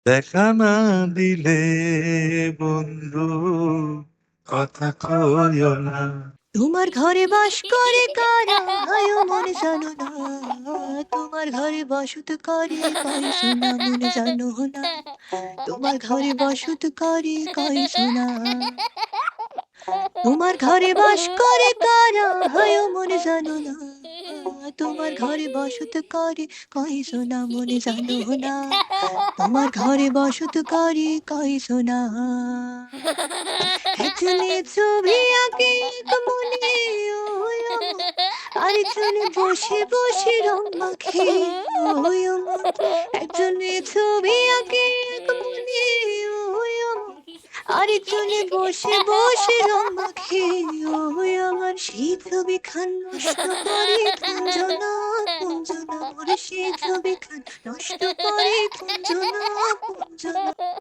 দেখা না দিলে বন্ধু কথা কইও না। তোমার ঘরে বাস করে কারা হায় মনে জানো না, তোমার ঘরে বসত করে কয় সোনা মনে জানো না, তোমার ঘরে বসত করে কয় সোনা। তোমার ঘরে বাস করে কারা হায় মনে জানো না, তোমার ঘরে বসত করে কয় সোনা মনে জানো না, তোমার ঘরে বসত করে কয় সোনা। একজনে ছবি আঁকে এক মনে ওই আমার, আরেকজনে বসে বসে রং মাখে ওই আমার। একজনে ছবি আঁকে এক মনে ওই আমার, আরেকজনে বসে বসে রং মাখে ওই আমার। সেই ছবি খান নষ্ট করে কুঞ্জনা কুঞ্জনা মোর, সেই ছবি খান নষ্ট করে কুঞ্জনা